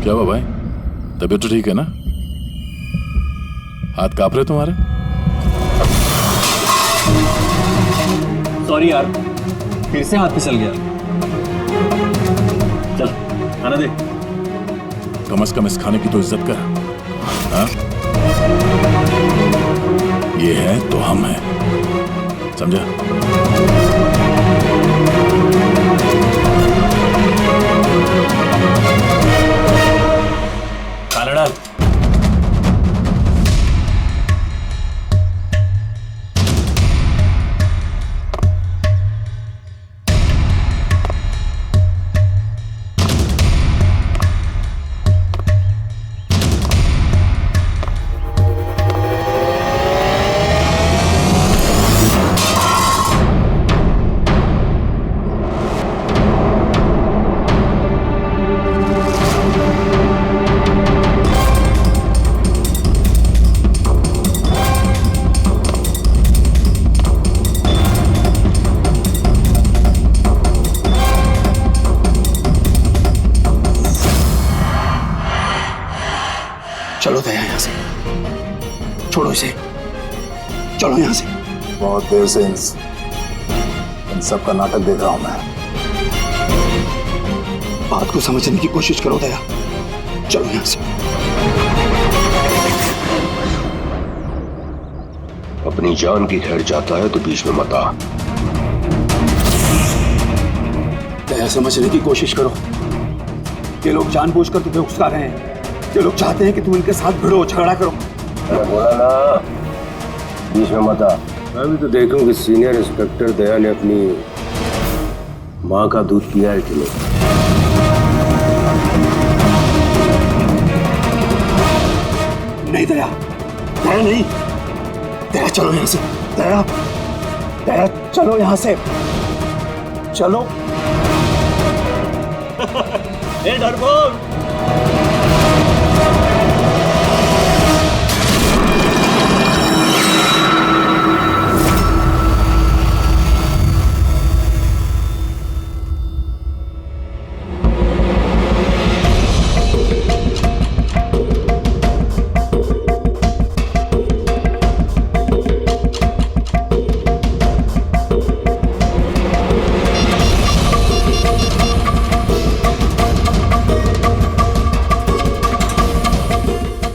क्या हुआ भाई? तबीयत तो ठीक है ना? हाथ कांप रहे तुम्हारे? सॉरी यार, फिर से हाथ फिसल गया। चल खाना दे। कम से कम इस खाने की तो इज्जत कर। हाँ? ये है तो हम हैं, समझा? खाना डाल। चलो दया यहां से, छोड़ो इसे, चलो यहां से। बहुत देर से इन सबका नाटक देख रहा हूं मैं। बात को समझने की कोशिश करो दया, चलो यहां से। अपनी जान की खैर चाहता है तो बीच में मत आ। दया समझने की कोशिश करो। ये लोग जानबूझकर तुम्हें उकसा रहे हैं। ये लोग चाहते हैं कि तुम इनके साथ भिड़ो, झगड़ा करो। मैं बोला ना, बीच में मत आ। मैं भी तो देखूं कि सीनियर इंस्पेक्टर दया ने अपनी माँ का दूध पिया है कि नहीं। नहीं दया, दया नहीं, दया चलो यहां से, दया, दया चलो यहां से, चलो। ए डरपोक!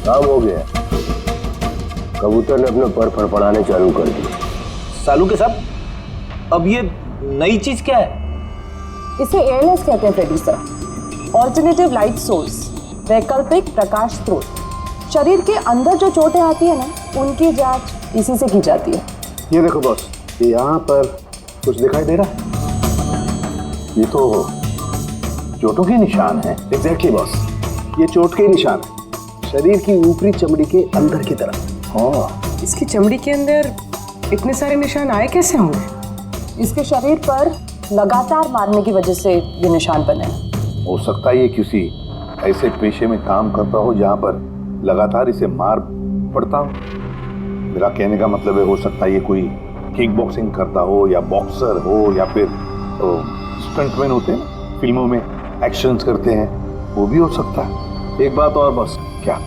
काम हो गया। कबूतर ने अपने पर फड़फड़ाने चालू कर दिए। सालू के साहब, अब ये नई चीज क्या है? इसे एएलएस कहते हैं Freddie sir, alternative light source, वैकल्पिक प्रकाश स्रोत। शरीर के अंदर जो चोटें आती है ना, उनकी जांच इसी से की जाती है। ये देखो बॉस, यहाँ पर कुछ दिखाई दे रहा है? ये तो चोटों के निशान है। एग्जैक्टली बॉस, ये चोट के निशान है, शरीर की ऊपरी चमड़ी के अंदर की तरफ। हाँ, इसकी चमड़ी के अंदर इतने सारे निशान आए कैसे होंगे? इसके शरीर पर लगातार मारने की वजह से ये निशान बने हैं। हो सकता है ये किसी ऐसे पेशे में काम करता हो जहां पर लगातार इसे मार पड़ता हो। मेरा कहने का मतलब है, हो सकता है ये कोई किक बॉक्सिंग करता हो, या बॉक्सर हो, या फिर तो स्टंटमैन होते हैं ना, फिल्मों में एक्शंस करते हैं, वो भी हो सकता है। एक बात और बॉस, क्या?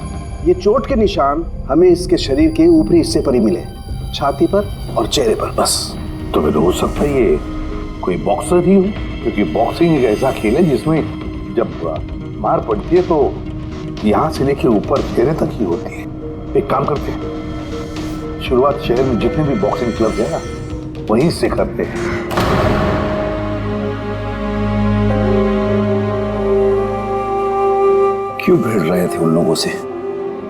ये चोट के निशान हमें इसके शरीर के ऊपरी हिस्से पर ही मिले, छाती पर और चेहरे पर बस। तो फिर हो सकता है ये कोई बॉक्सर ही हो, क्योंकि बॉक्सिंग एक ऐसा खेल है जिसमें जब मार पड़ती है तो यहाँ से लेके ऊपर चेहरे तक ही होती है। एक काम करते हैं, शुरुआत शहर में जितने भी बॉक्सिंग क्लब है ना, वहीं से करते हैं। क्यों भिड़ रहे थे उन लोगों से?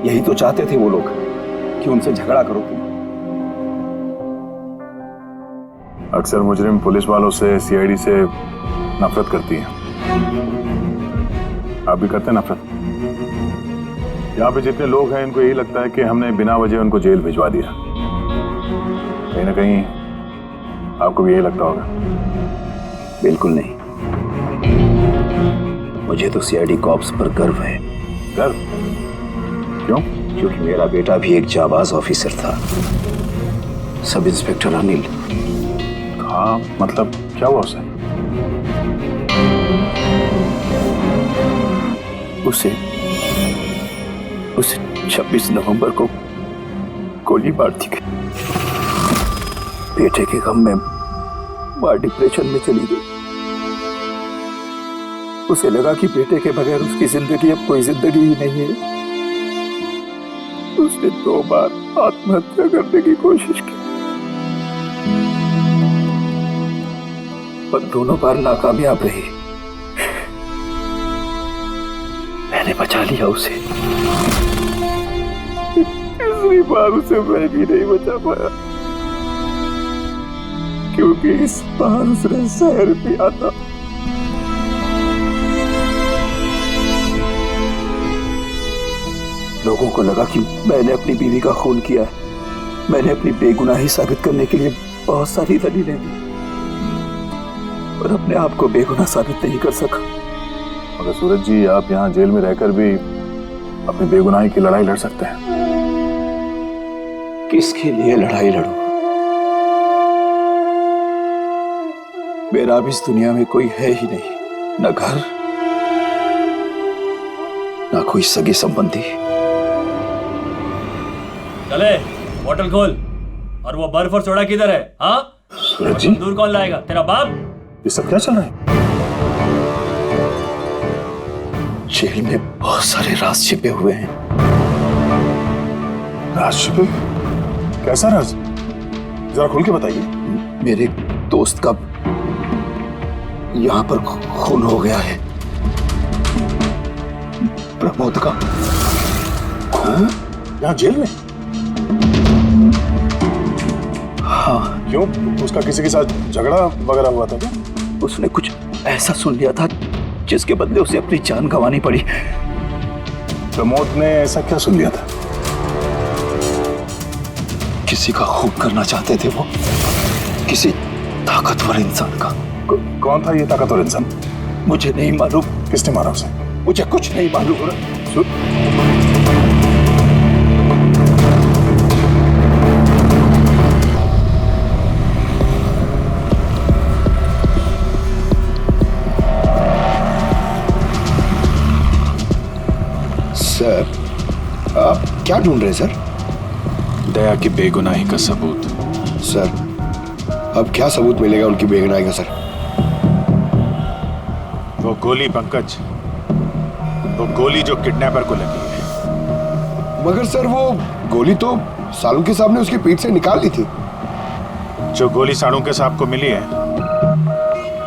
यही तो चाहते थे वो लोग कि उनसे झगड़ा करो तुम। अक्सर मुजरिम पुलिस वालों से, सीआईडी से नफरत करती है। आप भी करते हैं नफरत? यहाँ पे जितने लोग हैं, इनको यही लगता है कि हमने बिना वजह उनको जेल भिजवा दिया। कहीं ना कहीं आपको भी यही लगता होगा। बिल्कुल नहीं, मुझे तो सीआईडी कॉप्स पर गर्व है। गर्व? क्यों? क्योंकि मेरा बेटा भी एक जाबाज ऑफिसर था, सब इंस्पेक्टर अनिल। हाँ, मतलब क्या हुआ उसे? उसे उसे 26 नवंबर को गोली मार दी गई। बेटे के गम में मां डिप्रेशन में चली गई। उसे लगा कि बेटे के बगैर उसकी जिंदगी अब कोई जिंदगी ही नहीं है। उसने 2 बार आत्महत्या करने की कोशिश की, पर दोनों बार नाकामयाब रही। मैंने बचा लिया उसे। तीसरी बार उसे मैं भी नहीं बचा पाया, क्योंकि इस बार उसने जहर पिया था। लोगों को लगा कि मैंने अपनी बीवी का खून किया है। मैंने अपनी बेगुनाही साबित करने के लिए बहुत सारी दलीलें दी, पर अपने आप को बेगुनाह साबित नहीं कर सका। मगर सूरज जी, आप यहाँ जेल में रहकर भी अपनी बेगुनाही की लड़ाई लड़ सकते हैं। किसके लिए लड़ाई लड़ूं? मेरा अब इस दुनिया में कोई है ही नहीं, न घर, न कोई सगे संबंधी। चले बोतल खोल। और वो बर्फ और सोडा किधर है? हाँ, सूरज जी, दूर कौन लाएगा? तेरा बाप? ये सब क्या चल रहा है? जेल में बहुत सारे राज छिपे हुए हैं। राज छिपे? कैसा राज? जरा खुल के बताइए। मेरे दोस्त का यहाँ पर खून हो गया है, प्रमोद का। हाँ? यहाँ जेल में? हाँ। क्यों? उसका किसी के साथ झगड़ा वगैरह हुआ था क्या? उसने कुछ ऐसा सुन लिया था जिसके बदले उसे अपनी जान गंवानी पड़ी। प्रमोद ने ऐसा क्या सुन लिया था? किसी का खून करना चाहते थे वो, किसी ताकतवर इंसान का। कौन था ये ताकतवर इंसान? मुझे नहीं मालूम। किसने मारा उसे? मुझे कुछ नहीं मालूम। सर, आप क्या ढूंढ रहे हैं सर? दया की बेगुनाही का सबूत। सर, अब क्या सबूत मिलेगा उनकी बेगुनाही का सर? वो गोली पंकज, वो गोली जो किडनैपर को लगी है। मगर सर, वो गोली तो सालुंके साहब ने उसकी पीठ से निकाल ली थी। जो गोली सालुंके साहब को मिली है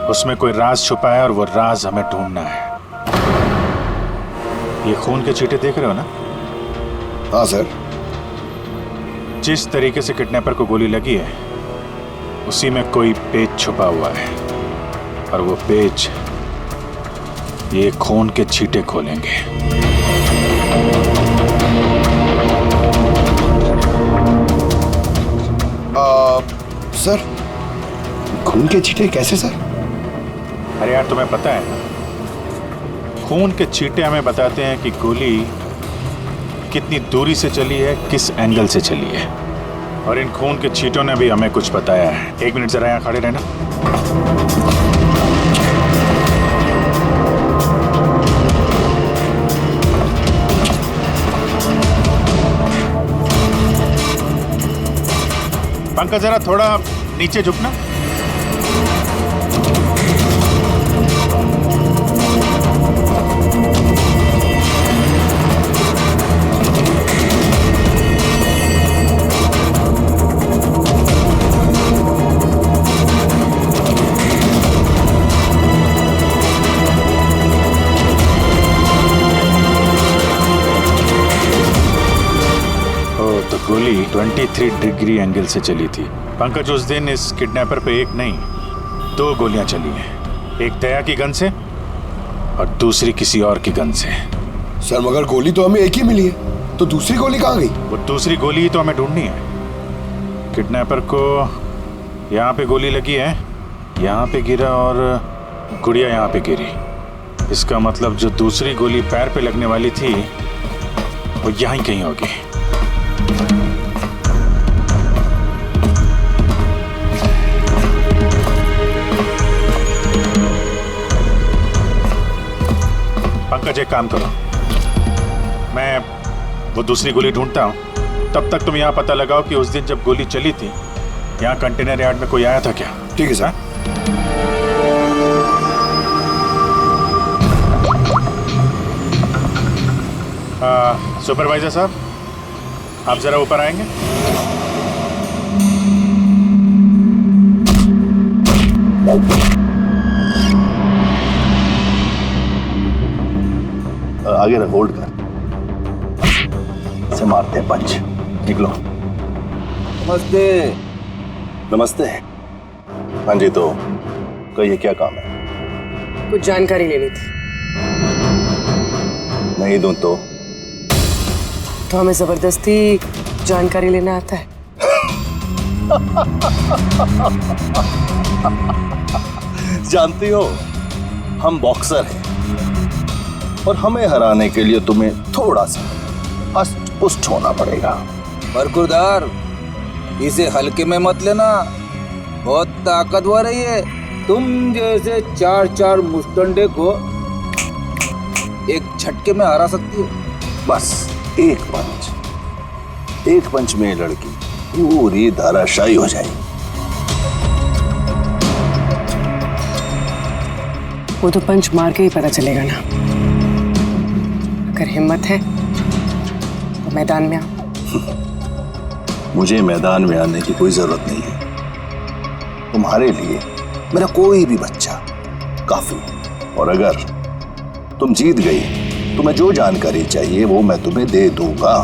उसमें कोई राज छुपा है और वो राज हमें ढूंढना है। ये खून के छींटे देख रहे हो ना? हाँ सर। जिस तरीके से किडनैपर को गोली लगी है उसी में कोई पेच छुपा हुआ है, और वो पेच ये खून के छींटे खोलेंगे। सर, खून के छींटे कैसे सर? अरे यार, तुम्हें पता है, खून के छींटे हमें बताते हैं कि गोली कितनी दूरी से चली है, किस एंगल से चली है, और इन खून के छींटों ने भी हमें कुछ बताया है। 1 मिनट जरा यहाँ खड़े रहना। पंकज, जरा थोड़ा नीचे झुकना। गोली 23 डिग्री एंगल से चली थी। पंकज, उस दिन इस किडनैपर पे 1 नहीं 2 गोलियां चली हैं। एक दया की गन से और दूसरी किसी और की गन से। सर, मगर गोली तो हमें एक ही मिली है, तो दूसरी गोली कहाँ गई? वो दूसरी गोली ही तो हमें ढूंढनी है। किडनैपर को यहाँ पे गोली लगी है, यहाँ पे गिरा, और गुड़िया यहाँ पे गिरी। इसका मतलब जो दूसरी गोली पैर पे लगने वाली थी वो यहाँ ही कहीं होगी। पंकज, एक काम करो, वो दूसरी गोली ढूंढता हूँ, तब तक तुम यहाँ पता लगाओ कि उस दिन जब गोली चली थी यहाँ कंटेनर यार्ड में कोई आया था क्या। ठीक है सर। सुपरवाइजर साहब, आप जरा ऊपर आएंगे। आगे रख, होल्ड कर, से मारते हैं पंच। निकलो। नमस्ते। नमस्ते। हाँ जी, तो कहिए क्या काम है? कुछ जानकारी लेनी थी। नहीं दूं तो हमें जबरदस्ती जानकारी लेना आता है। जानती हो, हम बॉक्सर हैं और हमें हराने के लिए तुम्हें थोड़ा सा हष्ट पुष्ट होना पड़ेगा। बरकुरदार, इसे हल्के में मत लेना, बहुत ताकतवर है ये। तुम जैसे 4-4 मुस्टंडे को एक झटके में हरा सकती है। बस एक पंच में लड़की पूरी धाराशायी हो जाएगी। वो तो पंच मार के ही पता चलेगा ना। अगर हिम्मत है तो मैदान में आओ। मुझे मैदान में आने की कोई जरूरत नहीं है। तुम्हारे लिए मेरा कोई भी बच्चा काफी है। और अगर तुम जीत गई, तुम्हें जो जानकारी चाहिए वो मैं तुम्हें दे दूंगा।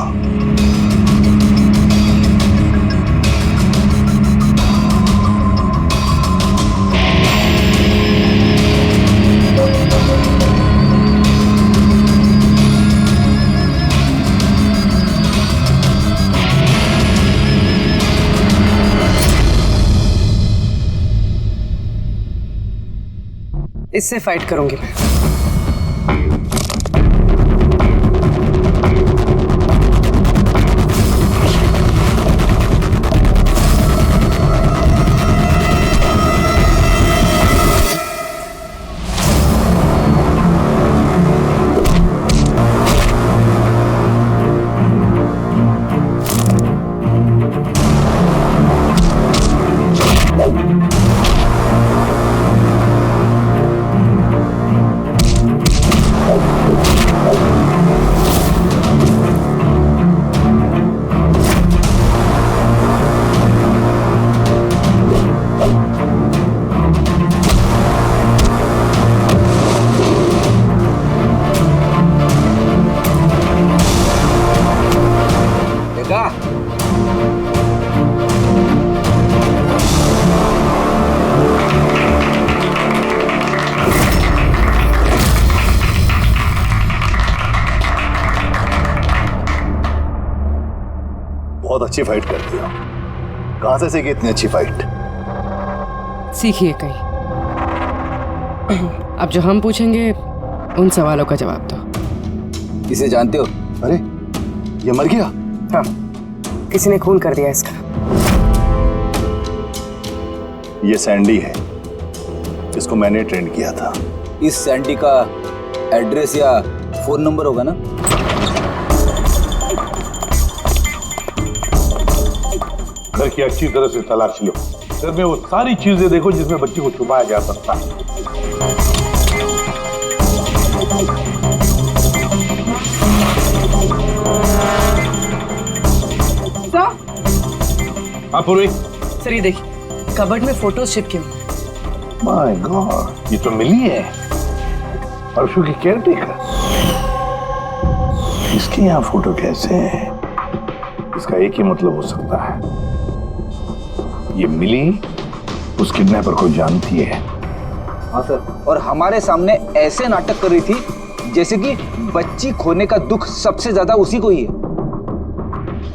इससे फाइट करूंगी मैं। बहुत अच्छी फाइट करती हो। कहां से सीखी इतनी अच्छी फाइट? सीखिए कहीं। अब जो हम पूछेंगे उन सवालों का जवाब दो। इसे जानते हो? अरे ये मर गया? हाँ, किसी ने खून कर दिया इसका। ये सैंडी है, जिसको मैंने ट्रेन किया था। इस सैंडी का एड्रेस या फोन नंबर होगा ना? घर की अच्छी तरह से तलाश लो। घर में वो सारी चीजें देखो जिसमें बच्ची को छुपाया जा सकता है। हाँ पूर्वी। सर ये देखिए, कबर्ड में फोटोज चिपके हुए हैं। माय गॉड, ये तो मिली है, परसों की केयरटेकर। इसके यहाँ फोटो कैसे है? इसका एक ही मतलब हो सकता है, ये मिली उस किडनैपर को जानती है। हाँ सर, और हमारे सामने ऐसे नाटक कर रही थी जैसे कि बच्ची खोने का दुख सबसे ज्यादा उसी को ही है।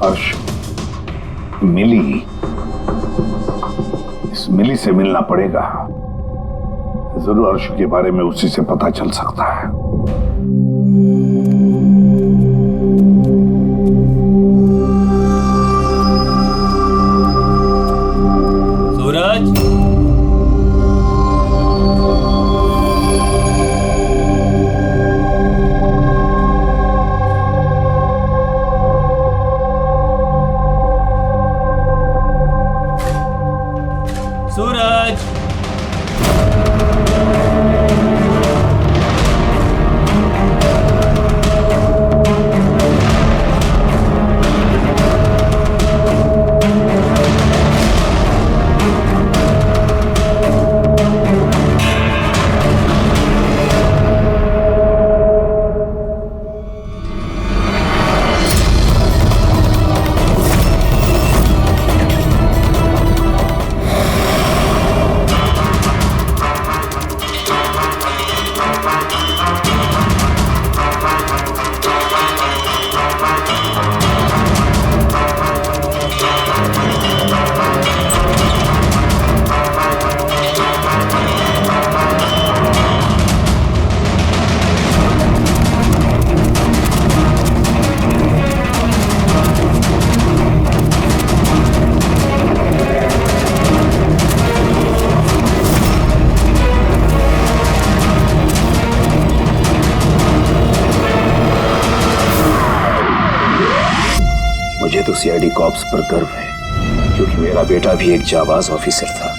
हर्ष, मिली, इस मिली से मिलना पड़ेगा। जरूर हर्ष के बारे में उसी से पता चल सकता है। सूरज, मुझे तो सीआईडी कॉप्स पर गर्व है, क्योंकि मेरा बेटा भी एक जाबाज ऑफिसर था।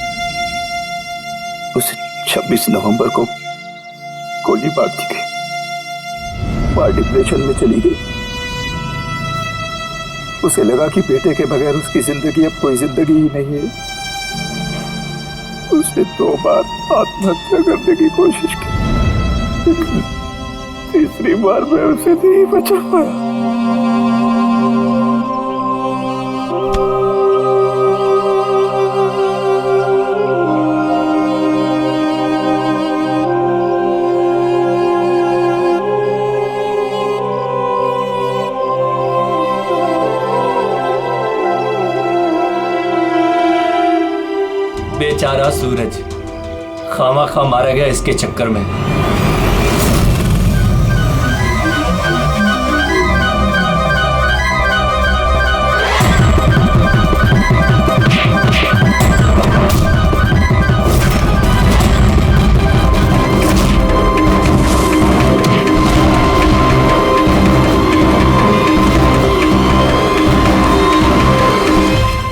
उसे 26 नवंबर को गोली मार दी गई। मां डिप्रेशन में चली गई। उसे लगा कि बेटे के बगैर उसकी जिंदगी अब कोई जिंदगी ही नहीं है। उसने 2 बार आत्महत्या करने की कोशिश की, तीसरी बार मैं उसे नहीं बचा पाया। बेचारा सूरज खामा खा मारा गया इसके चक्कर में।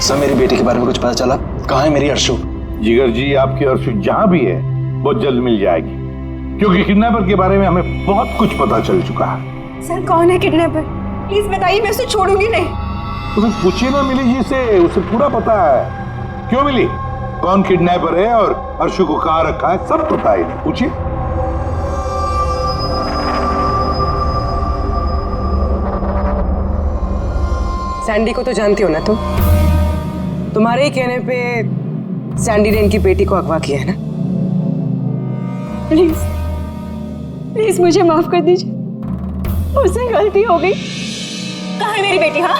सर, मेरी बेटी के बारे में कुछ पता चला? कहाँ है मेरी अर्शु? जिगर जी, आपकी अर्शु जहां भी है वो जल्द मिल जाएगी, क्योंकि किडनैपर के बारे में हमें बहुत कुछ पता चल चुका है। सर कौन है किडनैपर? प्लीज बताइए, मैं उसे छोड़ूंगी नहीं। तो फिर पूछिए ना मिली जी से, उसे पूरा पता है। क्यों मिली, कौन किडनैपर है और अर्शु को कहाँ रखा है, सब पता है। पूछिए। सैंडी को तो जानती हो ना तुम? तुम्हारे ही कहने पे सैंडी ने इनकी बेटी को अगवा किया है ना? प्लीज प्लीज मुझे माफ कर दीजिए, मुझसे गलती हो गई। कहाँ है मेरी बेटी? हाँ,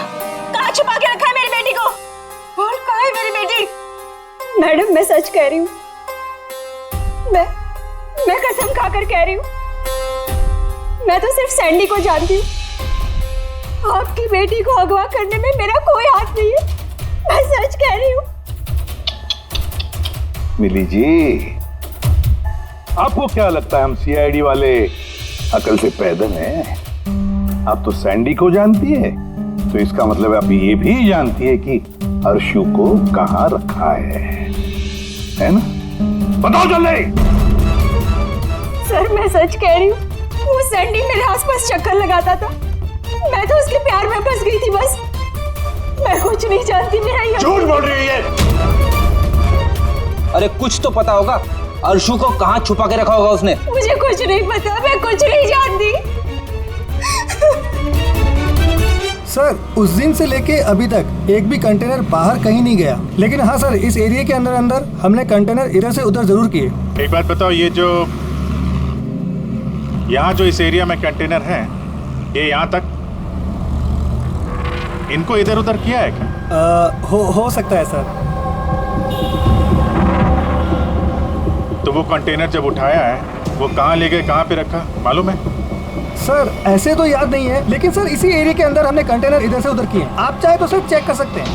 कहाँ छुपा के रखा है मेरी बेटी को? और कहाँ है मेरी बेटी? मैडम, मैं सच कह रही हूँ, मैं कसम खाकर कह रही हूँ, मैं तो सिर्फ सैंडी को जानती हूँ। आपकी बेटी को अगवा करने में मेरा कोई हाथ नहीं है, मैं सच कह रही हूँ। मिली जी, आपको क्या लगता है हम सीआईडी वाले अकल से पैदल हैं? आप तो सैंडी को जानती है, तो इसका मतलब आप ये भी जानती है कि अर्शु को कहाँ रखा है ना? बताओ जल्दी। सर मैं सच कह रही हूँ, वो सैंडी मेरे आसपास चक्कर लगाता था, मैं तो उसके प्यार में फंस गई थी बस। मैं कुछ नहीं जानती। मेरा ये झूठ बोल रही है। अरे कुछ तो पता होगा, अर्शु को कहाँ छुपा के रखा होगा उसने? मुझे कुछ नहीं पता, मैं कुछ नहीं जानती। सर, उस दिन से लेके अभी तक एक भी कंटेनर बाहर कहीं नहीं गया, लेकिन हाँ सर, इस एरिया के अंदर अंदर हमने कंटेनर इधर से उधर जरूर किए। एक बात बताओ, ये जो यहाँ जो इस एरिया में कंटेनर है, ये यहाँ तक इनको इधर उधर किया है क्या? हो सकता है सर। तो वो कंटेनर जब उठाया है, वो कहाँ ले गए, कहाँ पे रखा, मालूम है? सर ऐसे तो याद नहीं है, लेकिन सर इसी एरिया के अंदर हमने कंटेनर इधर से उधर किए। आप चाहे तो सर चेक कर सकते हैं।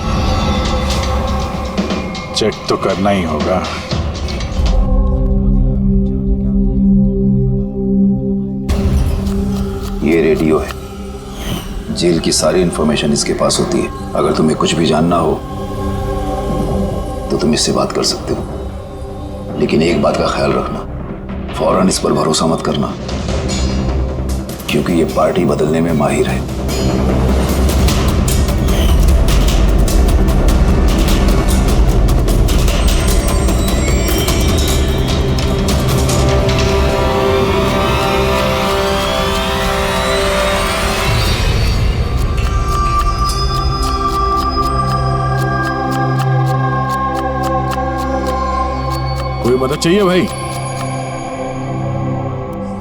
चेक तो करना ही होगा। ये रेडियो है, जेल की सारी इंफॉर्मेशन इसके पास होती है। अगर तुम्हें कुछ भी जानना हो तो तुम इससे बात कर सकते हो, लेकिन एक बात का ख्याल रखना, फौरन इस पर भरोसा मत करना, क्योंकि ये पार्टी बदलने में माहिर है। कोई मदद चाहिए भाई?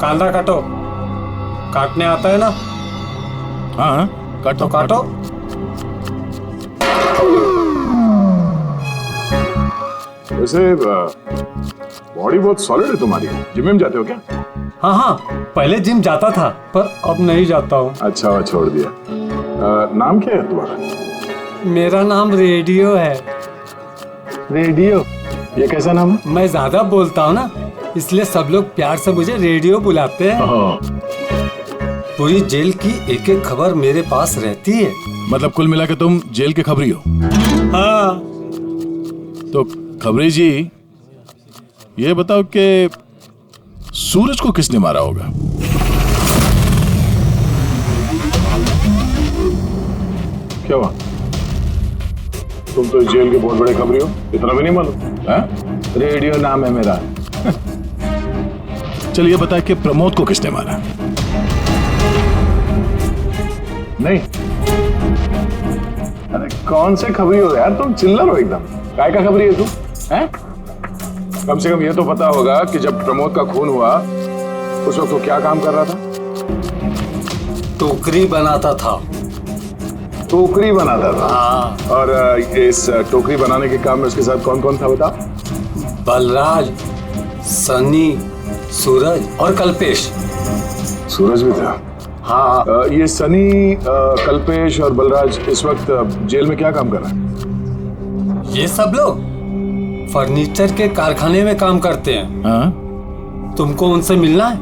कांदा काटो, काटने आता है ना? हाँ, काटो काटो। वैसे बॉडी बहुत सॉलिड है तुम्हारी। जिम में जाते हो क्या? हाँ हाँ, पहले जिम जाता था, पर अब नहीं जाता हूँ। अच्छा, छोड़ दिया। नाम क्या है तुम्हारा? मेरा नाम रेडियो है। रेडियो? ये कैसा नाम है? मैं ज्यादा बोलता हूँ ना, इसलिए सब लोग प्यार से मुझे रेडियो बुलाते हैं। पूरी जेल की एक एक खबर मेरे पास रहती है। मतलब कुल मिला के तुम जेल के खबरी हो? हाँ। तो खबरी जी, ये बताओ कि सूरज को किसने मारा होगा? क्या हुआ? तुम तो इस जेल के बहुत बड़े खबरी हो, इतना भी नहीं मालूम? रेडियो नाम है मेरा। चलिए बताए कि प्रमोद को किसने मारा? नहीं? अरे कौन से खबरी हो यार तुम? चिल्लर हो एकदम। काय का खबरी है तू? हैं? कम से कम ये तो पता होगा कि जब प्रमोद का खून हुआ उस वक्त वो क्या काम कर रहा था? टोकरी बनाता था। टोकरी बनाता था? हाँ। और इस टोकरी बनाने के काम में उसके साथ कौन कौन था बता? बलराज, सनी, सूरज और कल्पेश। सूरज भी था? हाँ। ये सनी, कल्पेश और बलराज इस वक्त जेल में क्या काम कर रहे हैं? ये सब लोग फर्नीचर के कारखाने में काम करते हैं। हाँ? तुमको उनसे मिलना है?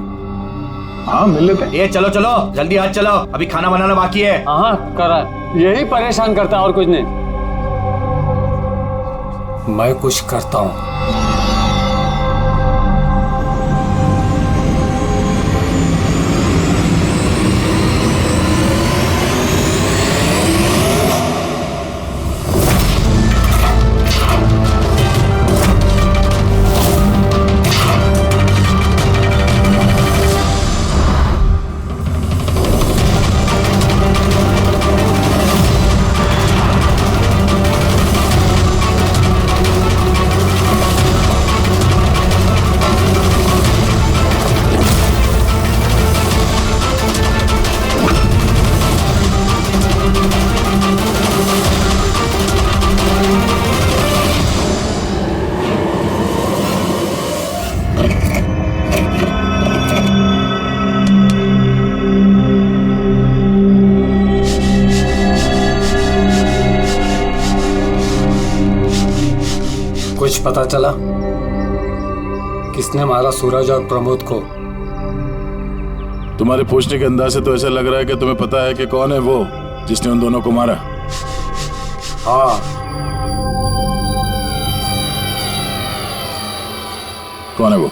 हाँ मिल लेते हैं। ये चलो चलो जल्दी आज चलो, अभी खाना बनाना बाकी है। हाँ करा, यही परेशान करता है और कुछ नहीं। मैं कुछ करता हूँ। कुछ पता चला किसने मारा सूरज और प्रमोद को? तुम्हारे पूछने के अंदाज से तो ऐसा लग रहा है कि तुम्हें पता है कि कौन है वो जिसने उन दोनों को मारा। हाँ। कौन है वो?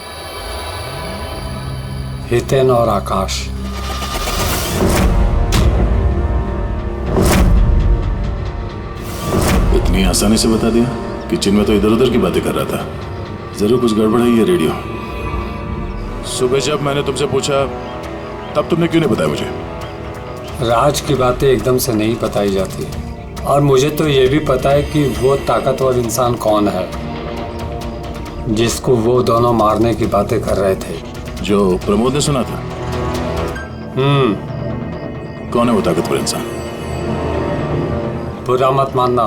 हितेन और आकाश। इतनी आसानी से बता दिया? किचन में तो इधर उधर की बातें कर रहा था। जरूर कुछ गड़बड़ है ये रेडियो। सुबह जब मैंने तुमसे पूछा तब तुमने क्यों नहीं बताया मुझे? राज की बातें एकदम से नहीं बताई जाती, और मुझे तो ये भी पता है कि वो ताकतवर इंसान कौन है जिसको वो दोनों मारने की बातें कर रहे थे। जो प्रमोद ने सुना था? कौन है वो ताकतवर इंसान? बुरा मत मानना,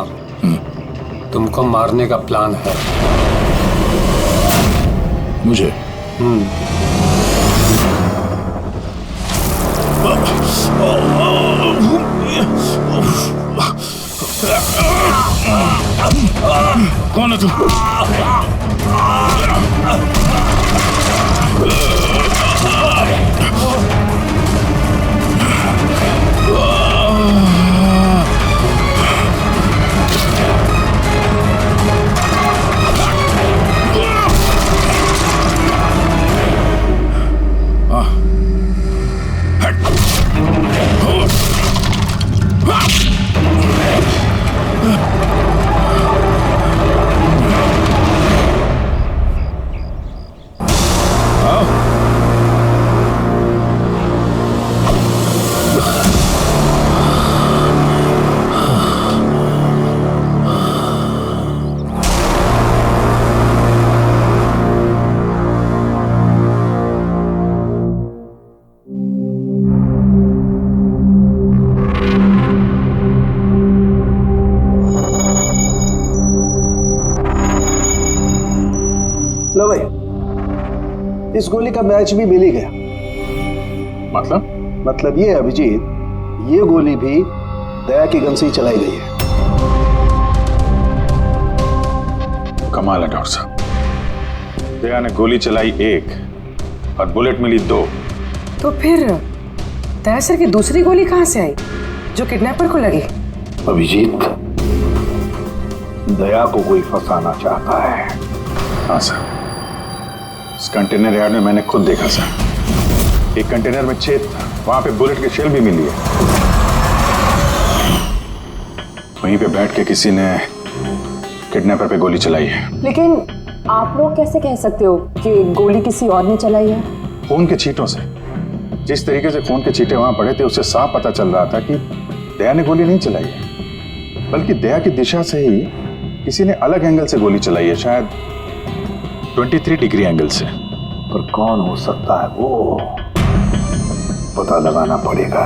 तुमको मारने का प्लान है। मुझे? कौन है तू? लो भाई, इस गोली का मैच भी मिल ही गया। मतलब ये अभिजीत, ये गोली भी दया की गन से ही चलाई गई है। कमाल है डॉक्टर साहब, दया ने गोली चलाई 1 और बुलेट मिली 2। तो फिर दया सर की दूसरी गोली कहाँ से आई जो किडनैपर को लगी? अभिजीत, दया को कोई फंसाना चाहता है। हाँ सर, इस कंटेनर यार्ड में मैंने खुद देखा सर। एक कंटेनर में छेद था, वहां पे बुलेट की शेल भी मिली है। वहीं पे बैठ के किसी ने किडनैपर पे गोली चलाई है। लेकिन आप लोग कैसे कह सकते हो कि गोली किसी और ने चलाई है? खून के छींटों से, जिस तरीके से खून के छींटे वहां पड़े थे उससे साफ पता चल रहा था कि दया ने गोली नहीं चलाई है, बल्कि दया की दिशा से ही किसी ने अलग एंगल से गोली चलाई है, शायद 23 डिग्री एंगल से। पर कौन हो सकता है वो पता लगाना पड़ेगा।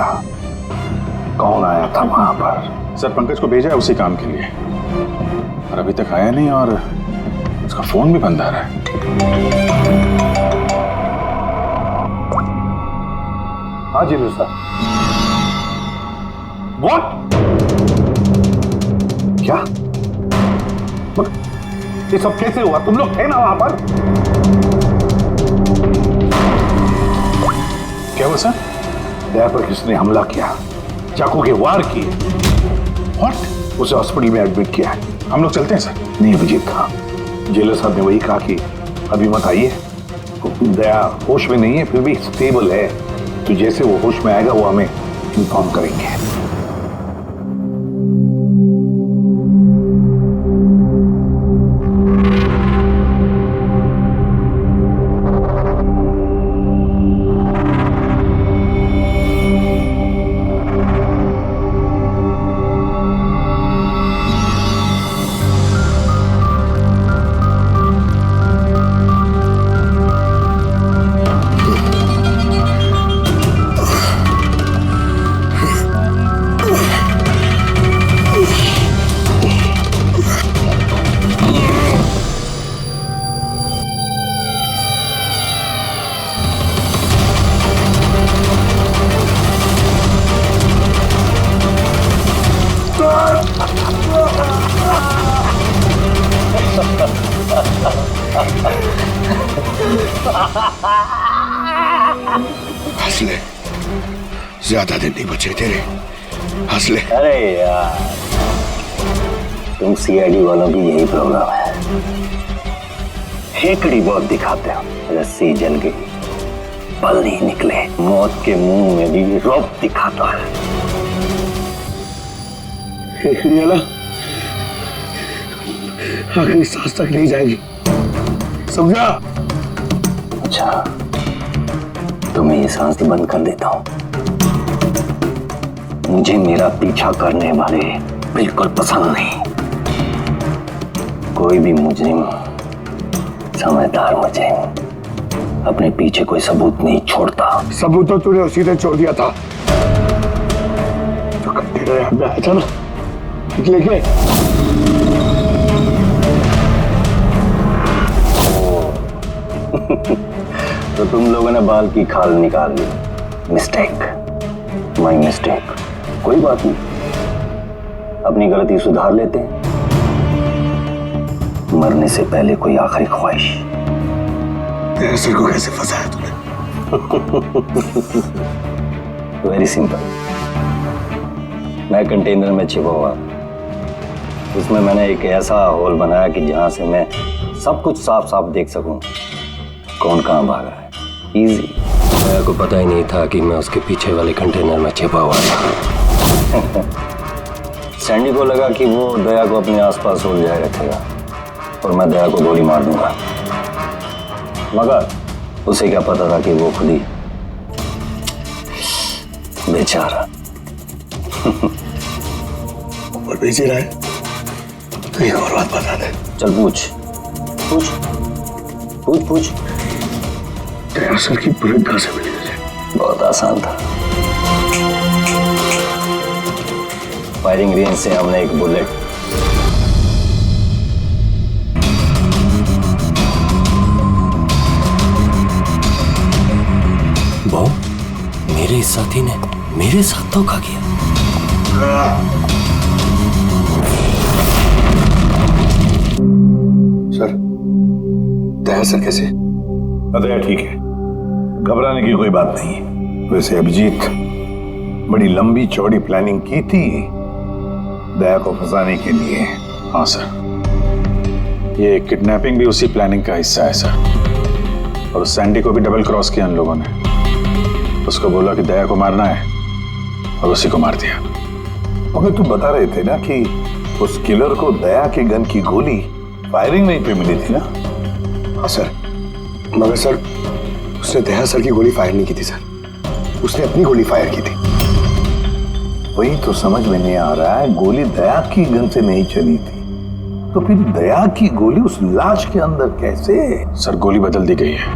कौन आया था वहां पर? सर, पंकज को भेजा है उसी काम के लिए, और अभी तक आया नहीं, और उसका फोन भी बंद आ रहा है। हाँ जी सर। व्हाट? क्या? ये सब कैसे हुआ? तुम लोग थे ना वहां पर? क्या हुआ सर? दया पर किसने हमला किया, चाकू के वार किए। व्हाट? उसे हॉस्पिटल में एडमिट किया है। हम लोग चलते हैं सर। नहीं अभिजीत, हाँ, जेलर साहब ने वही कहा कि अभी मत आइए। दया होश में नहीं है, फिर भी स्टेबल है, तो जैसे वो होश में आएगा वो हमें इन्फॉर्म करेंगे। हंस ले, ज्यादा दिन नहीं बचे तेरे, हंस ले। अरे यार, तुम सीआईडी वालों की यही प्रॉब्लम है, हेकड़ी बहुत दिखाते हो। रस्सी जल गई, पल नहीं निकले, मौत के मुंह में भी रौब दिखाता है। हेकड़ी वाला आखिरी सांस तक नहीं जाएगी, समझा? अच्छा, तो मैं ये सांस बंद कर देता हूं। मुझे मेरा पीछा करने वाले बिल्कुल पसंद नहीं। कोई भी मुजरिम, समझदार मुजरिम अपने पीछे कोई सबूत नहीं छोड़ता। सबूत तो तूने उसी ने छोड़ दिया था जो कंटेनर याद में आया था ना, लेके तो तुम लोगों ने बाल की खाल निकाल ली। Mistake, my mistake. कोई बात नहीं, अपनी गलती सुधार लेते हैं। मरने से पहले कोई आखिरी ख्वाहिश। तेरे सर को कैसे फंसाया तूने? Very simple. मैं कंटेनर में छिपा हुआ, उसमें मैंने एक ऐसा होल बनाया कि जहां से मैं सब कुछ साफ साफ देख सकूं, कौन कहां भाग रहा है। इजी। दया को पता ही नहीं था कि मैं उसके पीछे वाले कंटेनर में छिपा हुआ था। सैंडी को लगा कि वो दया को अपने आसपास उलझाए रखेगा और मैं दया को गोली मार दूंगा, मगर उसे क्या पता था कि वो खुद ही बेचारा और बेच रहा है। तो एक और बात बता दे। चल पूछ पूछ पूछ पूछ। तेरे सर की बुलेट कहां से मिली तुझे? बहुत आसान था। फायरिंग रेंज से हमने एक बुलेट मेरे साथी ने मेरे साथ धोखा किया। सर, दया सर कैसे? दया ठीक है, घबराने की कोई बात नहीं है। वैसे अभिजीत, बड़ी लंबी चौड़ी प्लानिंग की थी दया को फंसाने के लिए। हाँ सर, ये किडनैपिंग भी उसी प्लानिंग का हिस्सा है सर। और सैंडी को भी डबल क्रॉस किया इन लोगों ने। उसको बोला कि दया को मारना है और उसी को मार दिया। मगर तुम बता रहे थे ना कि उस किलर को दया के गन की गोली फायरिंग नहीं पे मिली थी ना? हाँ सर, मगर सर उसने दया सर की गोली फायर नहीं की थी सर, उसने अपनी गोली फायर की थी। वही तो समझ में नहीं आ रहा है, गोली दया की गन से नहीं चली थी तो फिर दया की गोली उस लाश के अंदर कैसे? सर गोली बदल दी गई है।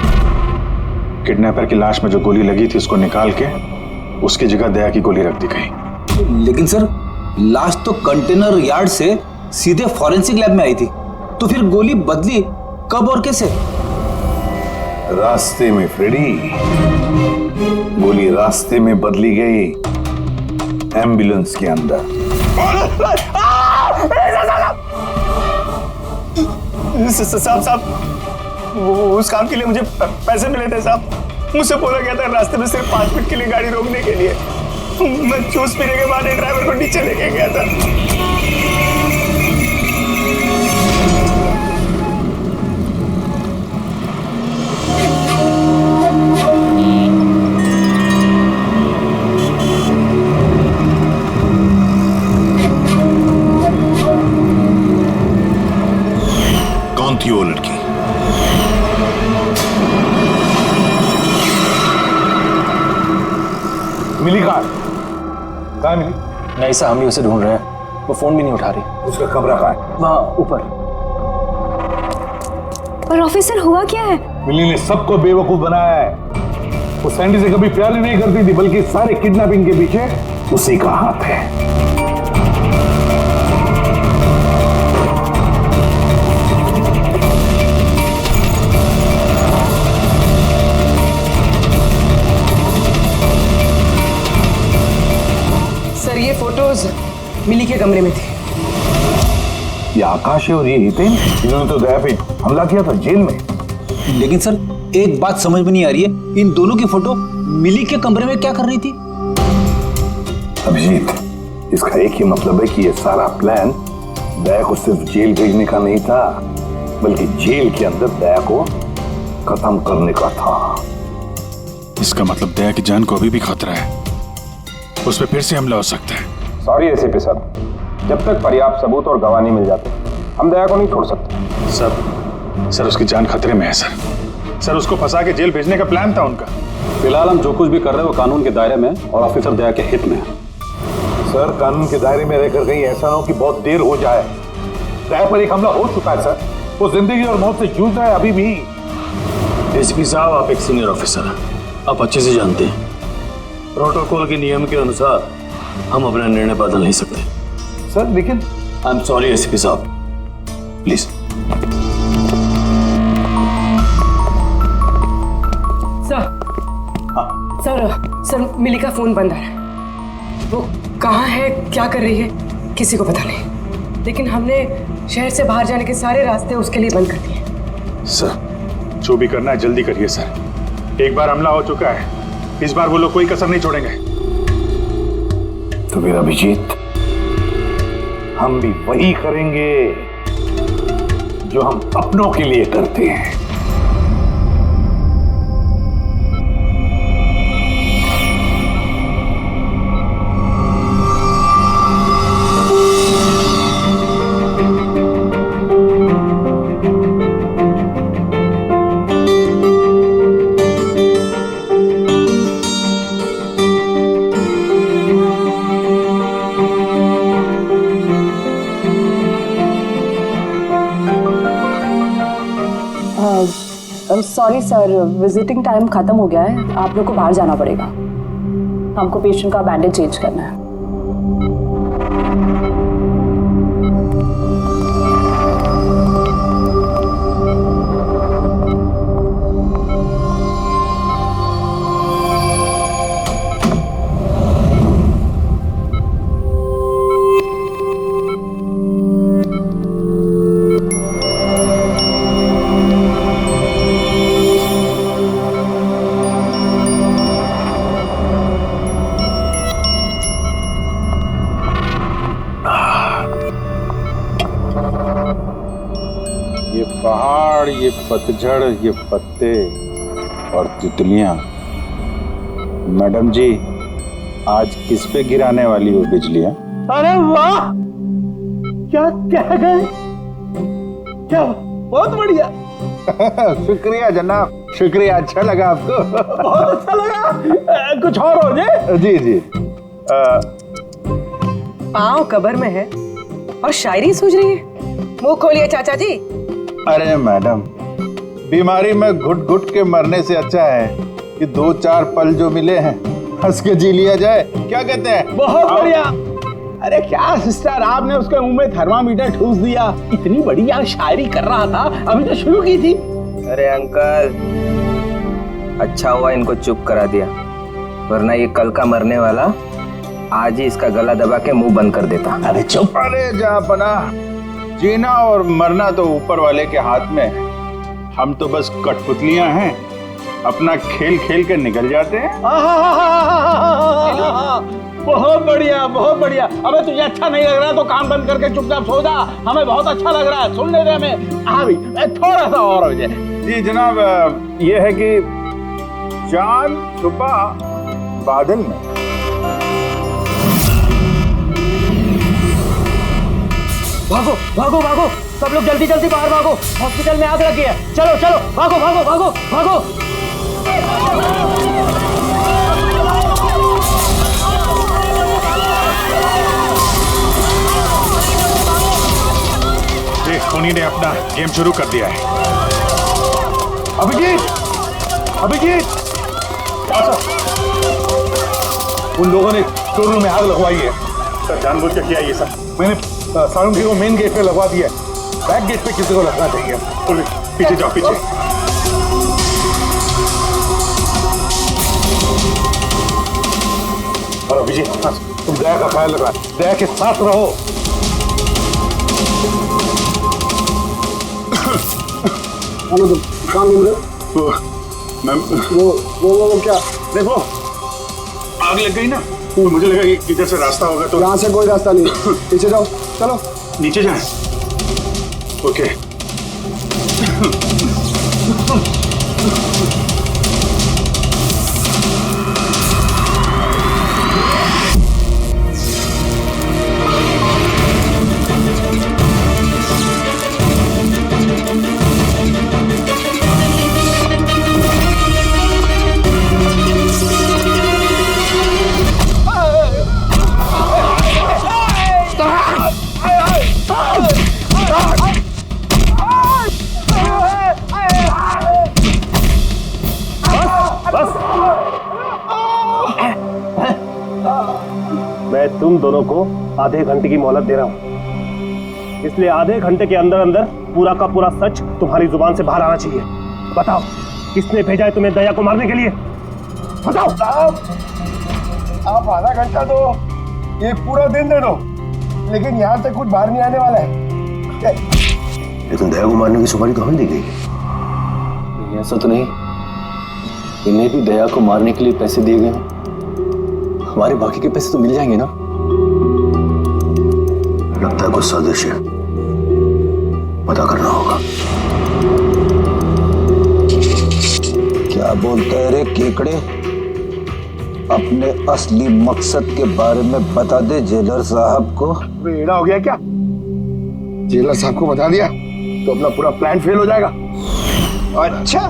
किडनैपर की लाश में जो गोली लगी थी उसको निकाल के उसकी जगह दया की गोली रख दी गई। लेकिन सर लाश तो कंटेनर यार्ड से सीधे फॉरेंसिक लैब में आई थी, तो फिर गोली बदली कब और कैसे? रास्ते में फ्रेडी, गोली रास्ते में बदली गई, एम्बुलेंस के अंदर। साहब उस काम के लिए मुझे पैसे मिले थे साहब। मुझसे बोला गया था रास्ते में सिर्फ 5 मिनट के लिए गाड़ी रोकने के लिए। मैं जूस पीने के बाद ड्राइवर को नीचे लेके गया था। कौन थी वो लड़की? मिली कहाँ मिली? नहीं साहब, हम ही उसे ढूंढ रहे हैं, वो फोन भी नहीं उठा रही। उसका कमरा कहाँ है? वहाँ ऊपर। पर ऑफिसर हुआ क्या है? मिली ने सबको बेवकूफ बनाया है। वो सैंडी से कभी प्यार ही नहीं करती थी, बल्कि सारे किडनैपिंग के पीछे उसी का हाथ है। सर ये फोटोज मिली के कमरे में थी। ये आकाश है और ये हितेन, इन्होंने तो दया पे हमला किया था जेल में। लेकिन सर एक बात समझ में नहीं आ रही है, इन दोनों की फोटो मिली के कमरे में क्या कर रही थी? अभिजीत, इसका एक ही मतलब है कि ये सारा प्लान दया को सिर्फ जेल भेजने का नहीं था, बल्कि जेल के अंदर दया को खत्म करने का था। इसका मतलब दया की जान को अभी भी खतरा है, उस पर फिर से हमला हो सकता है। सॉरी एसीपी साहब, जब तक पर्याप्त सबूत और गवाह नहीं मिल जाते हम दया को नहीं छोड़ सकते। सर उसकी जान खतरे में है सर उसको फंसा के जेल भेजने का प्लान था उनका। फिलहाल हम जो कुछ भी कर रहे हैं वो कानून के दायरे में और ऑफिसर दया के हित में है। सर कानून के दायरे में रहकर कहीं ऐसा ना हो कि बहुत देर हो जाए। दया पर एक हमला हो चुका है सर, वो जिंदगी और मौत से जूझ रहा है अभी भी। एसीपी साहब, आप एक सीनियर ऑफिसर हैं, आप अच्छे से जानते हैं प्रोटोकॉल के नियम के अनुसार हम अपना निर्णय बदल नहीं सकते। सर लेकिन आई एम सॉरी एसीपी साहब, प्लीज। सर मिली का फोन बंद आ रहा है। वो कहाँ है, क्या कर रही है, किसी को पता नहीं। लेकिन हमने शहर से बाहर जाने के सारे रास्ते उसके लिए बंद कर दिए। सर जो भी करना है जल्दी करिए सर, एक बार हमला हो चुका है, इस बार वो लोग कोई कसर नहीं छोड़ेंगे। तो फिर अभिजीत, हम भी वही करेंगे जो हम अपनों के लिए करते हैं। सॉरी सर, विजिटिंग टाइम खत्म हो गया है, आप लोग को बाहर जाना पड़ेगा। हमको पेशेंट का बैंडेज चेंज करना है। पहाड़, ये पतझड़, ये पत्ते और तितलियां। मैडम जी, आज किस पे गिराने वाली हो बिजलियां? अरे वाह, क्या कह गए, क्या बहुत बढ़िया। शुक्रिया जनाब, शुक्रिया। अच्छा लगा आपको? बहुत अच्छा लगा। कुछ और हो जाए? जी जी। पाँव कब्र में है और शायरी सूझ रही है। मुंह खोलिए चाचा जी। अरे मैडम, बीमारी में घुट घुट के मरने से अच्छा है कि 2-4 पल जो मिले हैं हंस के जी लिया जाए। क्या कहते हैं? बहुत बढ़िया। अरे क्या सिस्टर, आपने उसके मुंह में थर्मामीटर ठूस दिया। इतनी बढ़िया शायरी कर रहा था, अभी तो शुरू की थी। अरे अंकल, अच्छा हुआ इनको चुप करा दिया, वरना ये कल का मरने वाला आज ही इसका गला दबा के मुंह बंद कर देता। अरे चुप। अरे जहाँपना, जीना और मरना तो ऊपर वाले के हाथ में है। हम तो बस कठपुतलियां हैं, अपना खेल खेल के निकल जाते हैं। बहुत बढ़िया, बहुत बढ़िया। अबे तुझे अच्छा नहीं लग रहा तो काम बंद करके चुपचाप सो जा। हमें बहुत अच्छा लग रहा है, सुनने दे हमें। हाँ भी, थोड़ा सा और हो जाए। जी जनाब, ये है कि चांद छुपा बादल में। भागो भागो भागो, सब लोग जल्दी जल्दी बाहर भागो, हॉस्पिटल में आग लगी है। चलो चलो, भागो भागो भागो भागो। देख, उन्हीं ने अपना गेम शुरू कर दिया है। अभिजीत, अभिजीत, उन लोगों ने स्टोर रूम में आग लगवाई है। सर, जानबूझ के किया ये सब। मैंने सालुंकी को मेन गेट पे लगवा दिया है। बैक गेट पे किसी को लगना चाहिए। पीछे जाओ, पीछे। और अभिजीत, तुम दया का ख्याल रखना, दया के साथ रहो। तुम काम घूम रहे हो? वो क्या? देखो, आग लग गई ना, मुझे लगा कि इधर से रास्ता होगा तो। यहाँ से कोई रास्ता नहीं, पीछे जाओ। चलो नीचे जाएं। ओके। मैं तुम दोनों को आधे घंटे की मोहलत दे रहा हूं, इसलिए आधे घंटे के अंदर अंदर पूरा का पूरा सच तुम्हारी जुबान से बाहर आना चाहिए। बताओ, किसने भेजा है तुम्हें दया को मारने के लिए? बताओ। साहब, आप आधा घंटा दो, एक पूरा दिन दे दो, लेकिन यहाँ से कुछ बाहर नहीं आने वाला है। लेकिन दया को मारने की सुपारी तो हमें दी गई। ऐसा तो नहीं, इन्हें भी दया को मारने के लिए पैसे दिए गए हैं। हमारे बाकी के पैसे तो मिल जाएंगे ना? लगता है कुछ साजिश है, पता करना होगा। क्या बोलता है रे केकड़े? अपने असली मकसद के बारे में बता दे जेलर साहब को। बेड़ा हो गया क्या? जेलर साहब को बता दिया तो अपना पूरा प्लान फेल हो जाएगा। अच्छा,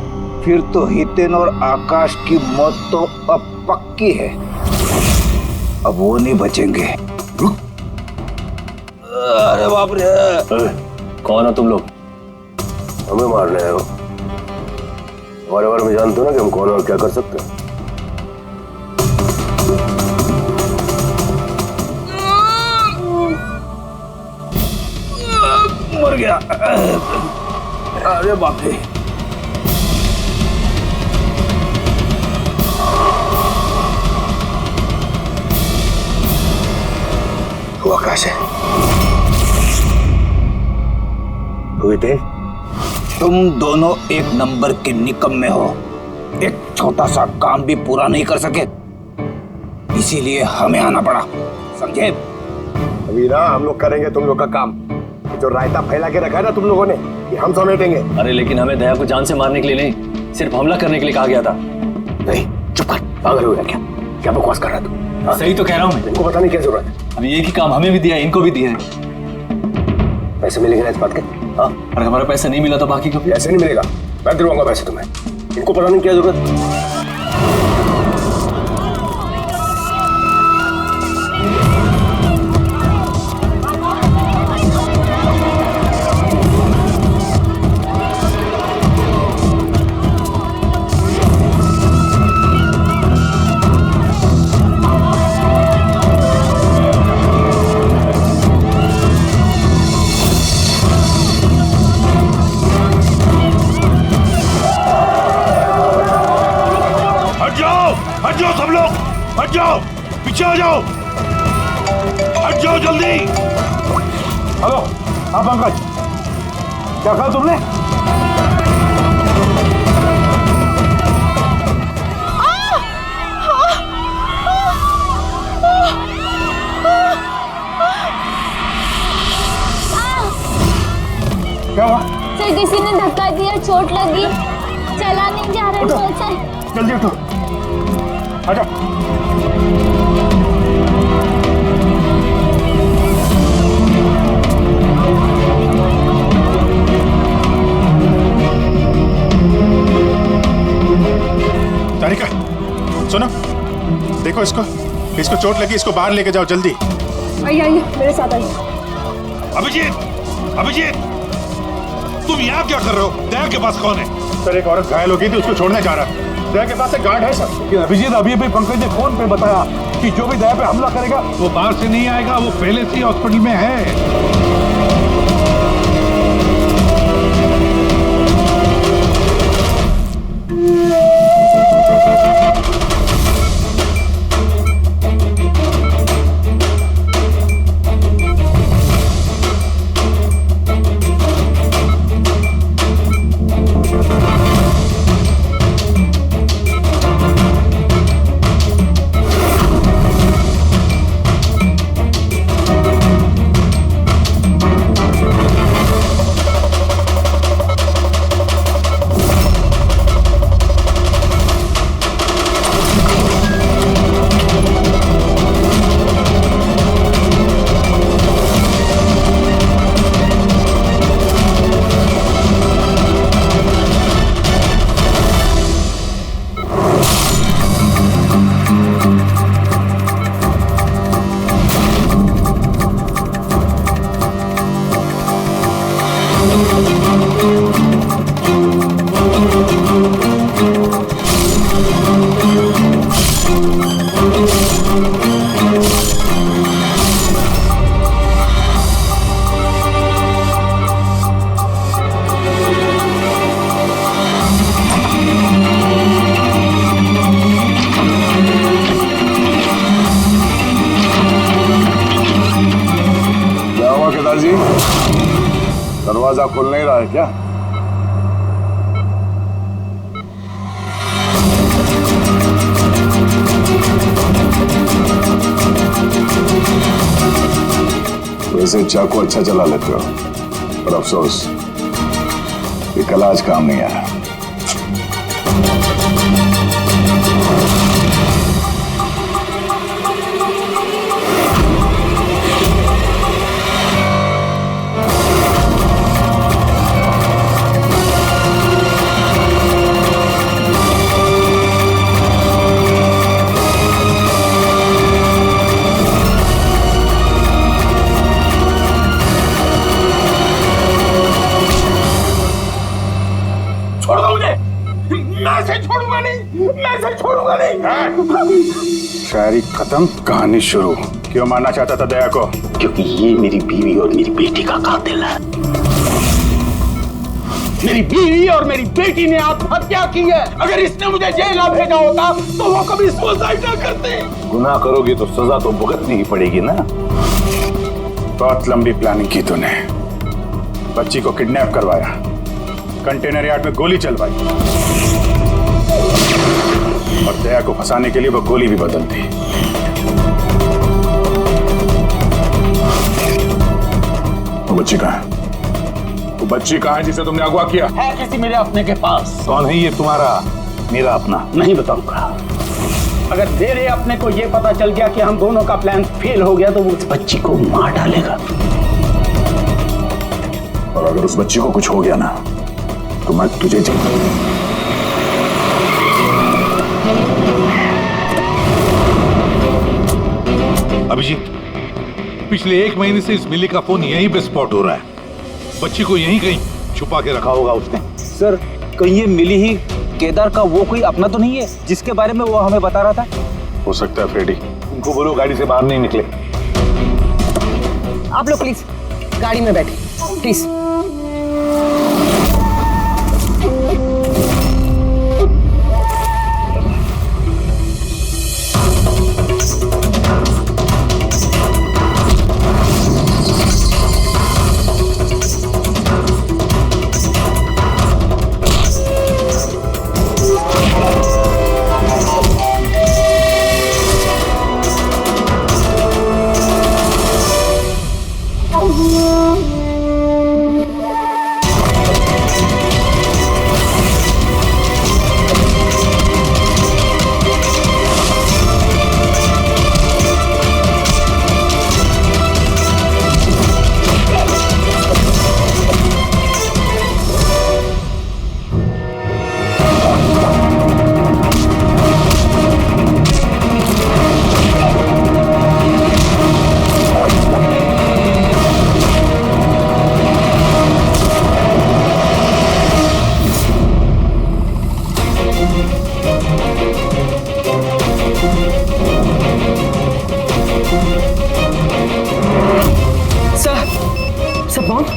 फिर तो हितेन और आकाश की मौत तो अब पक्की है, अब वो नहीं बचेंगे। अरे बाप रे! कौन हो तुम लोग? हमें मारने आए हो? हमारे बारे में जानते हो ना कि हम कौन और क्या कर सकते हैं? मर गया। अरे बाप रे! वो आकाश है। तुम दोनों एक नंबर के निकम्मे हो, एक छोटा सा काम भी पूरा नहीं कर सके, इसीलिए हमें आना पड़ा, समझे? अभी ना हम लोग करेंगे तुम लोग का काम। जो रायता फैला के रखा है ना तुम लोगों ने, ये हम समेटेंगे। अरे लेकिन हमें दया को जान से मारने के लिए नहीं, सिर्फ हमला करने के लिए कहा गया था। नहीं, चुप कर, पागल हो गया क्या? क्या बकवास कर रहा है तू? हाँ? सही तो कह रहा हूँ मैं। इनको बताने की क्या जरूरत है? अब एक ही काम हमें भी दिया, इनको भी दिया है। पैसे मिलेंगे ना इस बात के? हाँ, और हमारा पैसा नहीं मिला तो बाकी को ऐसे नहीं मिलेगा, मैं दिलवाऊंगा पैसे तुम्हें। इनको बताने की क्या जरूरत? हट जाओ सब लोग, हट जाओ, पीछे आ जाओ, हट जाओ जल्दी। हेलो, हाँ पंकज, क्या कहा तुमने? क्या हुआ? सर किसी ने धक्का दिया, चोट लगी, चला नहीं जा रहा है सर। जल्दी उठो, आजा। तारिका, सुनो, देखो इसको चोट लगी, इसको बाहर लेके जाओ जल्दी। आइए मेरे साथ आइए। अभिजीत, तुम यहाँ क्या कर रहे हो? दया के पास कौन है? सर एक औरत घायल हो गई थी, उसको छोड़ने जा रहा। दया के पास एक गार्ड है सर। लेकिन अभिजीत, अभी पंकज ने फोन पे बताया कि जो भी दया पे हमला करेगा वो बाहर से नहीं आएगा, वो पहले से ही हॉस्पिटल में है। दरवाजा खुल नहीं रहा है क्या? वैसे चाकू अच्छा चला लेते हो, पर अफसोस ये कला आज काम नहीं आया। शायरी खत्म, कहानी शुरू। क्यों मारना चाहता था दया को? क्योंकि ये मेरी बीवी और मेरी बेटी का कातिल है। मेरी बीवी और मेरी बेटी ने आत्महत्या की है। अगर इसने मुझे जेल ना भेजा होता तो वो कभी सुसाइड ना करते। गुनाह करोगी तो सजा तो भुगतनी ही पड़ेगी ना। बहुत लंबी प्लानिंग की तूने। बच्ची को किडनैप करवाया, कंटेनर यार्ड में गोली चलवाई और दया को फंसाने के लिए वो गोली भी बदल दी। बच्ची बच्ची कहाँ है? वो बच्ची कहाँ है जिसे तुमने अगवा किया? है किसी मेरे अपने के पास। कौन है ये तुम्हारा मेरा अपना? नहीं बताऊंगा। अगर मेरे अपने को ये पता चल गया कि हम दोनों का प्लान फेल हो गया तो वो उस बच्ची को मार डालेगा। और अगर उस बच्ची को कुछ हो गया ना तो मैं तुझे अभिजीत, पिछले 1 महीने से इस मिली का फोन यहीं पे स्पॉट हो रहा है। बच्ची को यहीं कहीं छुपा के रखा होगा उसने। सर कहीं ये मिली ही केदार का वो कोई अपना तो नहीं है जिसके बारे में वो हमें बता रहा था? हो सकता है फ्रेडी। उनको बोलो गाड़ी से बाहर नहीं निकले। आप लोग प्लीज गाड़ी में बैठे प्लीज। सब बॉन्ड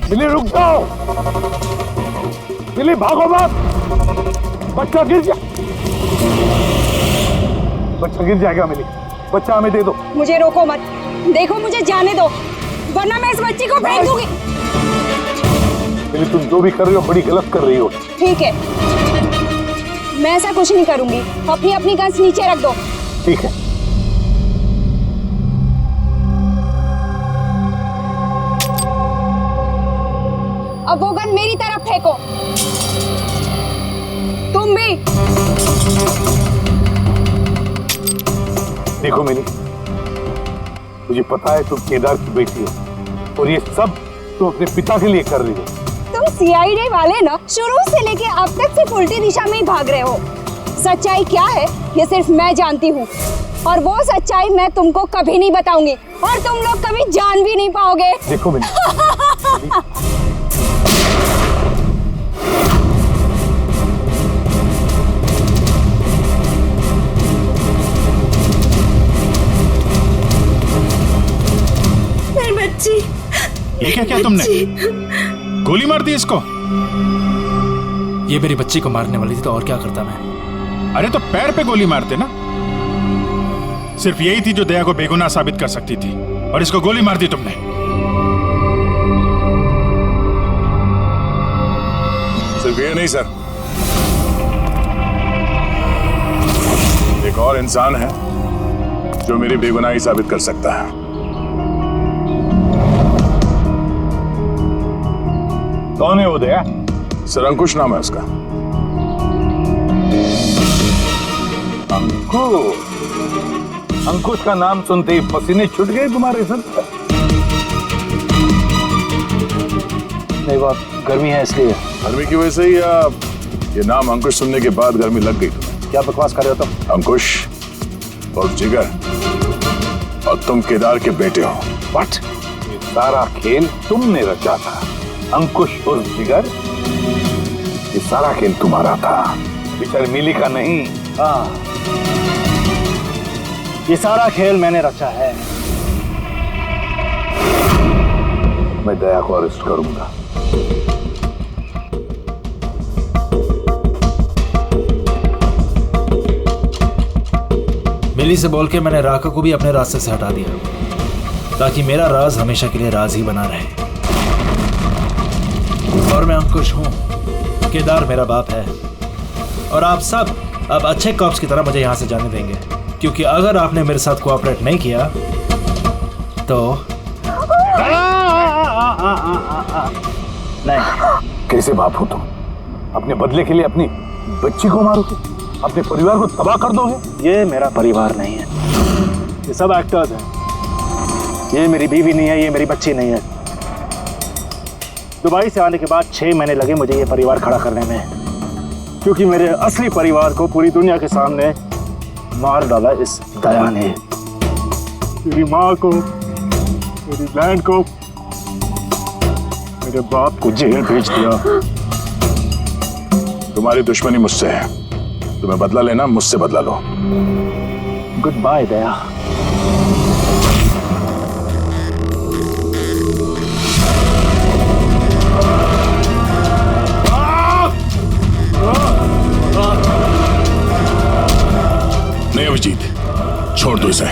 मिली रुक जाओ। मिली भागो मत। बच्चा गिर जा। बच्चा गिर जाएगा मिली। बच्चा हमें दे दो। मुझे रोको मत। देखो मुझे जाने दो वरना मैं इस बच्ची को फेंक दूंगी। मिली तुम जो भी कर रही हो बड़ी गलत कर रही हो। ठीक है मैं ऐसा कुछ नहीं करूंगी। अपनी अपनी गन्स नीचे रख दो। ठीक है। अब वो गन मेरी तरफ फेंको। तुम भी। देखो मिली, मुझे पता है तुम केदार की बेटी हो और ये सब तुम अपने पिता के लिए कर रही हो। तुम सीआईडी वाले ना शुरू से लेके अब तक सिर्फ उल्टी दिशा में ही भाग रहे हो। सच्चाई क्या है ये सिर्फ मैं जानती हूँ और वो सच्चाई मैं तुमको कभी नहीं बताऊंगी और तुम लोग कभी जान भी नहीं पाओगे। देखो मिली, मेरी बच्ची। ये क्या किया तुमने? गोली मार दी इसको? ये मेरी बच्ची को मारने वाली थी तो और क्या करता मैं। अरे तो पैर पे गोली मारते ना। सिर्फ यही थी जो दया को बेगुनाह साबित कर सकती थी और इसको गोली मार दी तुमने। सिर्फ ये नहीं सर, एक और इंसान है जो मेरी बेगुनाही साबित कर सकता है। कौन है वो दया? सर अंकुश नाम है उसका। अंकुश? अंकुश का नाम सुनते ही पसीने छूट गए तुम्हारे सर? नहीं बात गर्मी है इसलिए। गर्मी की वजह से ही या ये नाम अंकुश सुनने के बाद गर्मी लग गई तुम्हें? क्या बकवास कर रहे हो तुम? अंकुश और जिगर और तुम केदार के बेटे हो। व्हाट? ये सारा खेल तुमने रचा था अंकुश और जिगर? ये सारा खेल तुम्हारा था, बेचारी मिली का नहीं। हाँ ये सारा खेल मैंने रचा है। मैं दया को अरेस्ट करूंगा। मिली से बोल के मैंने राका को भी अपने रास्ते से हटा दिया ताकि मेरा राज हमेशा के लिए राज ही बना रहे। और मैं अंकुश हूं, केदार मेरा बाप है और आप सब अब अच्छे कॉप्स की तरह मुझे यहाँ से जाने देंगे, क्योंकि अगर आपने मेरे साथ कोऑपरेट नहीं किया तो नहीं। कैसे बाप हो तुम? अपने बदले के लिए अपनी बच्ची को मारोगे, अपने परिवार को तबाह कर दोगे? ये मेरा परिवार नहीं है, ये सब एक्टर्स हैं। ये मेरी बीवी नहीं है, ये मेरी बच्ची नहीं है। दुबई से आने के बाद 6 महीने लगे मुझे ये परिवार खड़ा करने में, क्योंकि मेरे असली परिवार को पूरी दुनिया के सामने मार डाला इस दया ने। मेरी माँ को, मेरी बहन को, मेरे बाप को जेल भेज दिया। तुम्हारी दुश्मनी मुझसे है, तुम्हें बदला लेना, मुझसे बदला लो। गुड बाय दया। नहीं अभिजीत, छोड़ दो इसे।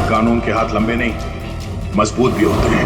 कानून के हाथ लंबे नहीं, मजबूत भी होते हैं।